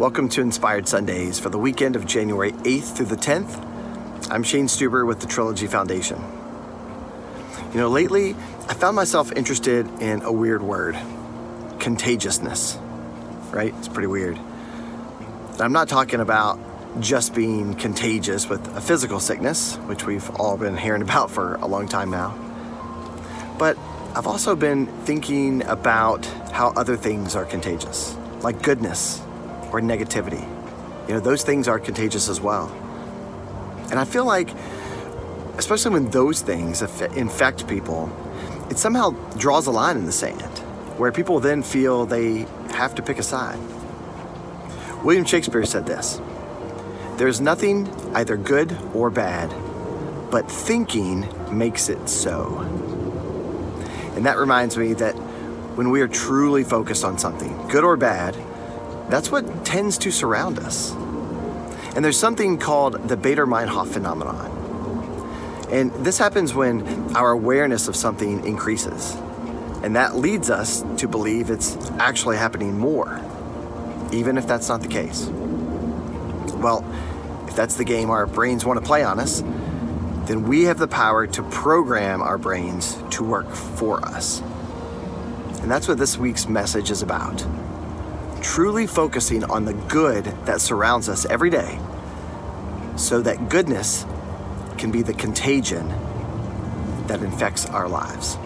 Welcome to Inspired Sundays for the weekend of January 8th through the 10th. I'm Shane Stuber with the Trilogy Foundation. Lately, I found myself interested in a weird word, contagiousness, right? It's pretty weird. I'm not talking about just being contagious with a physical sickness, which we've all been hearing about for a long time now. But I've also been thinking about how other things are contagious, like goodness or negativity. Those things are contagious as well. And I feel like, especially when those things infect people, it somehow draws a line in the sand, where people then feel they have to pick a side. William Shakespeare said this: "There's nothing either good or bad, but thinking makes it so." And that reminds me that when we are truly focused on something, good or bad, that's what tends to surround us. And there's something called the Baader-Meinhof phenomenon. And this happens when our awareness of something increases. And that leads us to believe it's actually happening more, even if that's not the case. Well, if that's the game our brains want to play on us, then we have the power to program our brains to work for us. And that's what this week's message is about. Truly focusing on the good that surrounds us every day, so that goodness can be the contagion that infects our lives.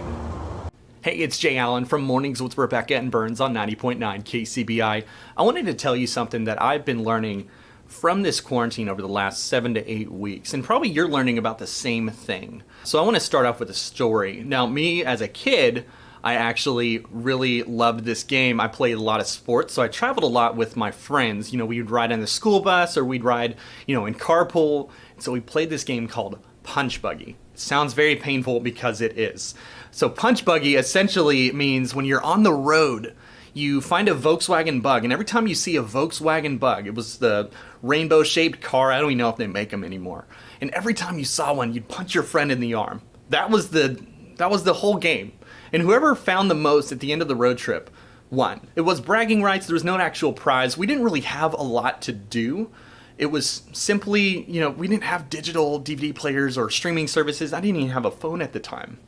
Hey, it's Jay Allen from Mornings with Rebecca and Burns on 90.9 KCBI. I wanted to tell you something that I've been learning from this quarantine over the last 7 to 8 weeks, and probably you're learning about the same thing. So I want to start off with a story. Now, me as a kid, I actually really loved this game. I played a lot of sports, so I traveled a lot with my friends. We'd ride on the school bus or we'd ride, in carpool. So we played this game called Punch Buggy. It sounds very painful because it is. So Punch Buggy essentially means when you're on the road, you find a Volkswagen Bug, and every time you see a Volkswagen Bug, it was the rainbow-shaped car. I don't even know if they make them anymore. And every time you saw one, you'd punch your friend in the arm. That was the whole game. And whoever found the most at the end of the road trip won. It was bragging rights. There was no actual prize. We didn't really have a lot to do. It was simply, we didn't have digital DVD players or streaming services. I didn't even have a phone at the time.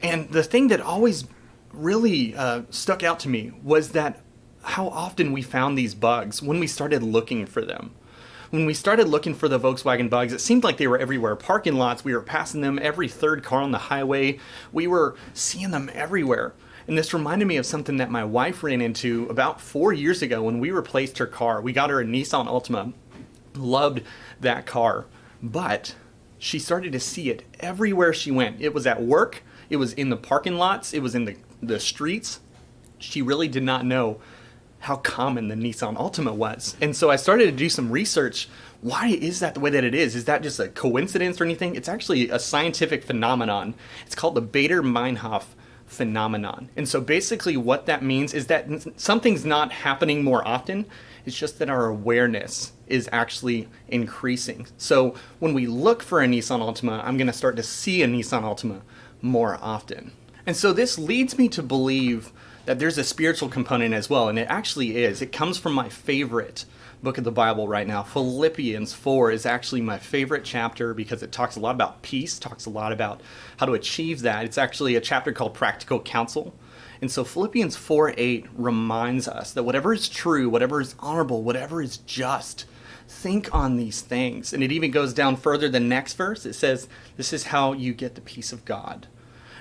And the thing that always really stuck out to me was that how often we found these bugs when we started looking for them. When we started looking for the Volkswagen Bugs, it seemed like they were everywhere. Parking lots, we were passing them, every third car on the highway. We were seeing them everywhere. And this reminded me of something that my wife ran into about 4 years ago when we replaced her car. We got her a Nissan Altima. Loved that car. But she started to see it everywhere she went. It was at work. It was in the parking lots. It was in the streets. She really did not know how common the Nissan Altima was. And so I started to do some research. Why is that the way that it is? Is that just a coincidence or anything? It's actually a scientific phenomenon. It's called the Baader-Meinhof phenomenon. And so basically what that means is that something's not happening more often. It's just that our awareness is actually increasing. So when we look for a Nissan Altima, I'm going to start to see a Nissan Altima more often. And so this leads me to believe that there's a spiritual component as well, and it actually is. It comes from my favorite book of the Bible right now. Philippians 4 is actually my favorite chapter because it talks a lot about peace, talks a lot about how to achieve that. It's actually a chapter called Practical Counsel. And so Philippians 4:8 reminds us that whatever is true, whatever is honorable, whatever is just, think on these things. And it even goes down further. The next verse, it says, this is how you get the peace of God.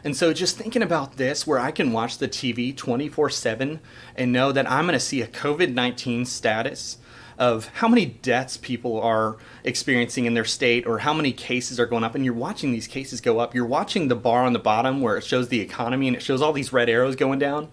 And so just thinking about this, where I can watch the TV 24/7 and know that I'm going to see a COVID-19 status of how many deaths people are experiencing in their state or how many cases are going up, and you're watching these cases go up. You're watching the bar on the bottom where it shows the economy and it shows all these red arrows going down,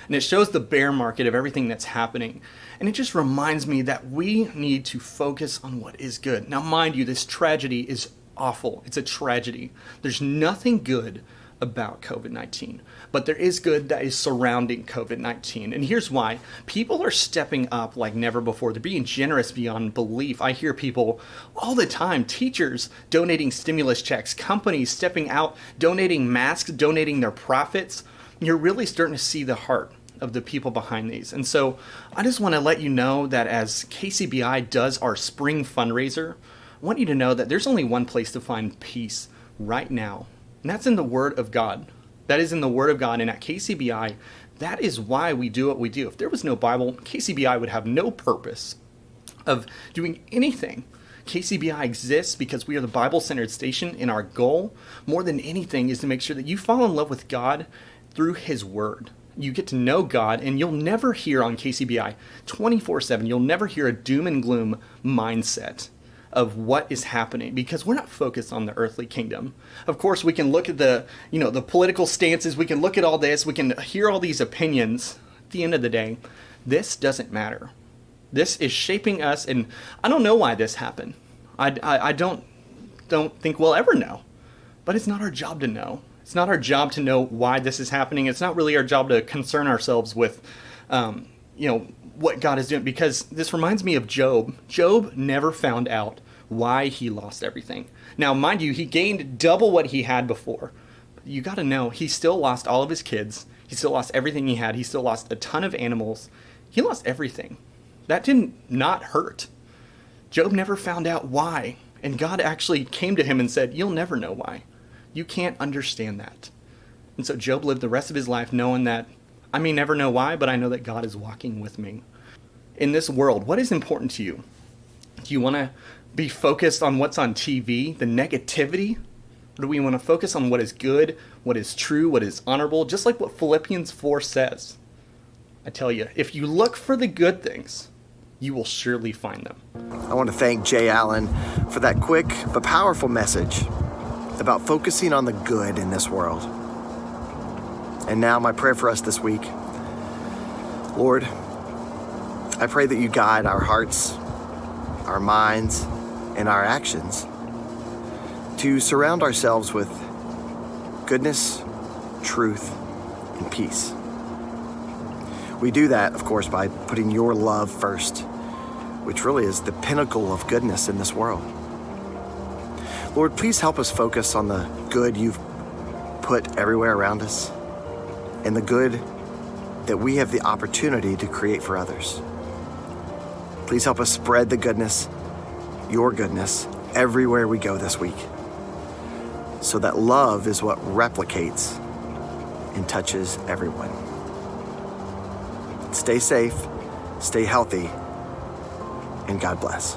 and it shows the bear market of everything that's happening. And it just reminds me that we need to focus on what is good. Now, mind you, this tragedy is awful. It's a tragedy. There's nothing good about COVID-19, but there is good that is surrounding COVID-19. And here's why. People are stepping up like never before. They're being generous beyond belief. I hear people all the time, teachers donating stimulus checks, companies stepping out, donating masks, donating their profits. You're really starting to see the heart of the people behind these. And so I just want to let you know that as KCBI does our spring fundraiser, I want you to know that there's only one place to find peace right now, and that's in the Word of God. That is in the Word of God, and at KCBI, that is why we do what we do. If there was no Bible, KCBI would have no purpose of doing anything. KCBI exists because we are the Bible-centered station, and our goal, more than anything, is to make sure that you fall in love with God through His Word. You get to know God, and you'll never hear on KCBI 24/7, you'll never hear a doom and gloom mindset of what is happening, because we're not focused on the earthly kingdom. Of course, we can look at the political stances, we can look at all this, we can hear all these opinions. At the end of the day, this doesn't matter. This is shaping us, and I don't know why this happened. I don't think we'll ever know, but it's not our job to know. It's not our job to know why this is happening. It's not really our job to concern ourselves with, what God is doing, because this reminds me of Job. Job never found out why he lost everything. Now, mind you, he gained double what he had before. But you got to know, he still lost all of his kids. He still lost everything he had. He still lost a ton of animals. He lost everything. That didn't not hurt. Job never found out why. And God actually came to him and said, you'll never know why. You can't understand that. And so Job lived the rest of his life knowing that I may never know why, but I know that God is walking with me. In this world, what is important to you? Do you want to be focused on what's on TV, the negativity? Or do we want to focus on what is good, what is true, what is honorable? Just like what Philippians 4 says. I tell you, if you look for the good things, you will surely find them. I want to thank Jay Allen for that quick but powerful message about focusing on the good in this world. And now my prayer for us this week. Lord, I pray that you guide our hearts, our minds, and our actions to surround ourselves with goodness, truth, and peace. We do that, of course, by putting your love first, which really is the pinnacle of goodness in this world. Lord, please help us focus on the good you've put everywhere around us and the good that we have the opportunity to create for others. Please help us spread the goodness, your goodness, everywhere we go this week, so that love is what replicates and touches everyone. Stay safe, stay healthy, and God bless.